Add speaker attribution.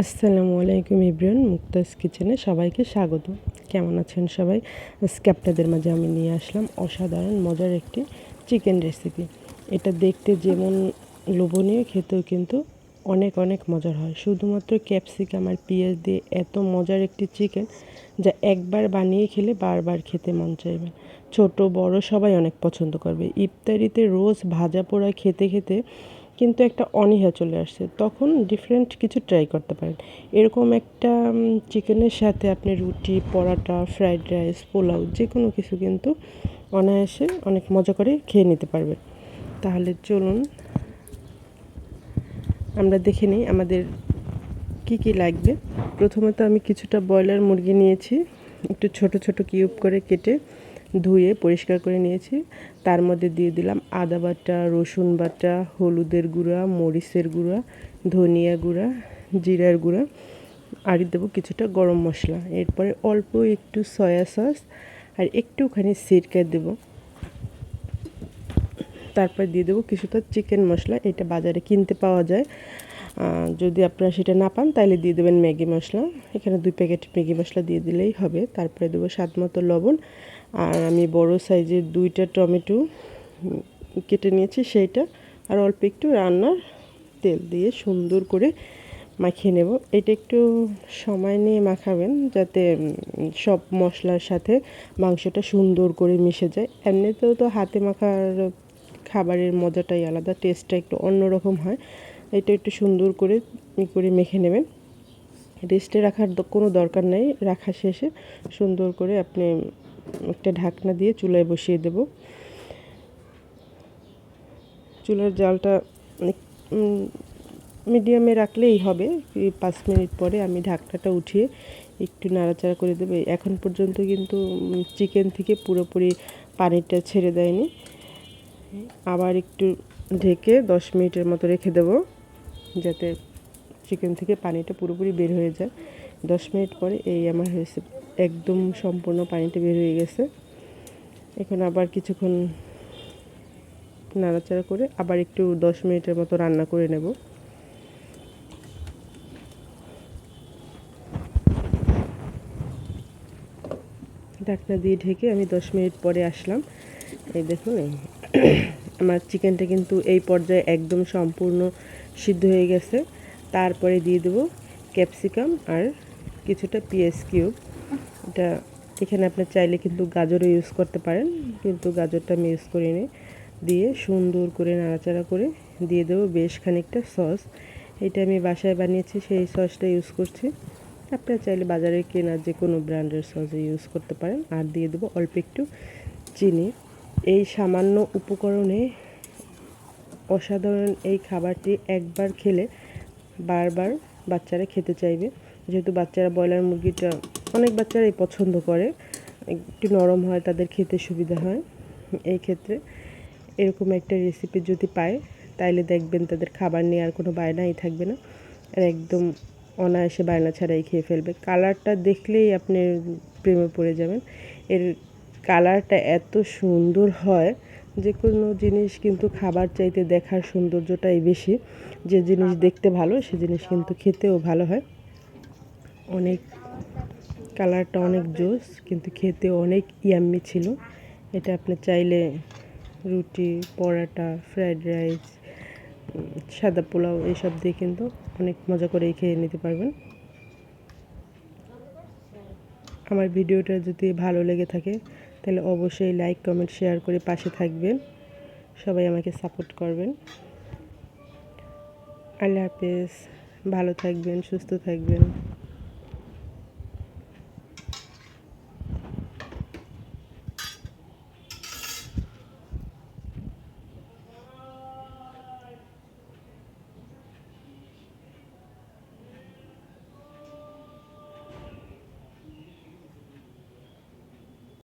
Speaker 1: আসসালামু আলাইকুম এভরিওয়ান, মুক্তাজ কিচেনে সবাইকে স্বাগত। কেমন আছেন সবাই? আজকে আপনাদের মাঝে আমি নিয়ে আসলাম অসাধারণ মজার একটি চিকেন রেসিপি। এটা দেখতে যেমন লোভনীয়, খেতেও কিন্তু অনেক অনেক মজার হয়। শুধুমাত্র ক্যাপসিকাম আর পেঁয়াজ দিয়ে এত মজার একটি চিকেন, যা একবার বানিয়ে খেলে বারবার খেতে মন চাইবে। ছোট বড় সবাই অনেক পছন্দ করবে। ইফতারিতে রোজ ভাজা পোড়া খেতে খেতে কিন্তু একটা অনীহা চলে আসছে, তখন ডিফারেন্ট কিছু ট্রাই করতে পারেন। এরকম একটা চিকেনের সাথে আপনি রুটি, পরাটা, ফ্রাইড রাইস, পোলাও যে কোনো কিছু কিন্তু অনায়াসে অনেক মজা করে খেয়ে নিতে পারবেন। তাহলে চলুন আমরা দেখে নিই আমাদের কি কি লাগবে। প্রথমত আমি কিছুটা ব্রয়লার মুরগি নিয়েছি, একটু ছোট ছোট কিউব করে কেটে ধুয়ে পরিষ্কার করে নিয়েছি। তার মধ্যে দিয়ে দিলাম আদা বাটা, রসুন বাটা, হলুদের গুঁড়া, মরিচের গুঁড়া, ধনিয়া গুঁড়া, জিরার গুঁড়া, আর দেবো কিছুটা গরম মশলা। এরপরে অল্প একটু সয়া সস আর একটুখানি সিরকা দেবো। তারপর দিয়ে দেবো কিছুটা চিকেন মশলা, এটা বাজারে কিনতে পাওয়া যায়। যদি আপনারা সেটা না পান তাহলে দিয়ে দেবেন ম্যাগি মশলা। এখানে 2 প্যাকেট ম্যাগি মশলা দিয়ে দিলেই হবে। তারপরে দেবো স্বাদ মতো লবণ, আর আমি বড় সাইজের 2টা টমেটো কেটে নিয়েছি সেইটা, আর অল্প একটু রান্নার তেল দিয়ে সুন্দর করে মাখিয়ে নেব। এটা একটু সময় নিয়ে মাখাবেন যাতে সব মশলার সাথে মাংসটা সুন্দর করে মিশে যায়। এমনিতেও তো হাতে মাখার খাবারের মজাটাই আলাদা, টেস্টটা একটু অন্যরকম হয়। এটা একটু সুন্দর করে মেখে নেবেন। রেস্টে রাখার কোনো দরকার নেই। রাখা শেষে সুন্দর করে আপনি একটা ঢাকনা দিয়ে চুলায় বসিয়ে দেব। চুলার জালটা মিডিয়ামে রাখলেই হবে। 5 মিনিট পরে আমি ঢাকনাটা উঠিয়ে একটু নাড়াচাড়া করে দেবো। এখন পর্যন্ত কিন্তু চিকেন থেকে পুরোপুরি পানিটা ছেড়ে দেয়নি। আবার একটু ঢেকে 10 মিনিটের মতো রেখে দেবো যাতে চিকেন থেকে পানিটা পুরোপুরি বের হয়ে যায়। 10 মিনিট পরে এই আমার হয়েছে, একদম সম্পূর্ণ পানিটা বের হয়ে গেছে। এখন আবার কিছুক্ষণ নাড়াচাড়া করে আবার একটু 10 মিনিটের মতো রান্না করে নেব। ঢাকনা দিয়ে ঢেকে আমি 10 মিনিট পরে আসলাম। এই দেখুন আমার চিকেনটা কিন্তু এই পর্যায়ে একদম সম্পূর্ণ সিদ্ধ হয়ে গেছে। তারপরে দিয়ে দেবো ক্যাপসিকাম আর কিছুটা পেঁয়াজ কিউব। এটা এখানে আপনি চাইলে কিন্তু গাজরও ইউজ করতে পারেন, কিন্তু গাজরটা আমি ইউজ করিনি। দিয়ে সুন্দর করে নাড়াচাড়া করে দিয়ে দেবো বেশ খানিকটা সস। এটা আমি বাসায় বানিয়েছি, সেই সসটা ইউজ করছি। আপনারা চাইলে বাজারে কেনা যে কোনো ব্র্যান্ডের সস ইউজ করতে পারেন। আর দিয়ে দেবো অল্প একটু চিনি। এই সামান্য উপকরণে অসাধারণ এই খাবারটি একবার খেলে বারবার বাচ্চারা খেতে চাইবে। যেহেতু বাচ্চারা ব্রয়লার মুরগিটা অনেক বাচ্চারাই পছন্দ করে, একটু নরম হয়, তাদের খেতে সুবিধা হয়। এই ক্ষেত্রে এরকম একটা রেসিপি যদি পায় তাইলে দেখবেন তাদের খাবার নিয়ে আর কোনো বায়নাই থাকবে না, আর একদম অনায়াসে বায়না ছাড়াই খেয়ে ফেলবে। কালারটা দেখলেই আপনি প্রেমে পড়ে যাবেন। এর কালারটা এত সুন্দর হয়, যে কোনো জিনিস কিন্তু খাবার চাইতে দেখার সৌন্দর্যটাই বেশি। যে জিনিস দেখতে ভালো সে জিনিস কিন্তু খেতেও ভালো হয়। অনেক কালারটা অনেক জোস, কিন্তু খেতেও অনেক ইয়াম্মি ছিল। এটা আপনি চাইলে রুটি, পরাটা, ফ্রাইড রাইস, সাদা পোলাও এসব দিয়ে কিন্তু অনেক মজা করেই খেয়ে নিতে পারবেন। আমার ভিডিওটা যদি ভালো লেগে থাকে তাহলে অবশ্যই লাইক, কমেন্ট, শেয়ার করে পাশে থাকবেন। সবাই আমাকে সাপোর্ট করবেন। আল্লাহ হাফেজ, ভালো থাকবেন, সুস্থ থাকবেন।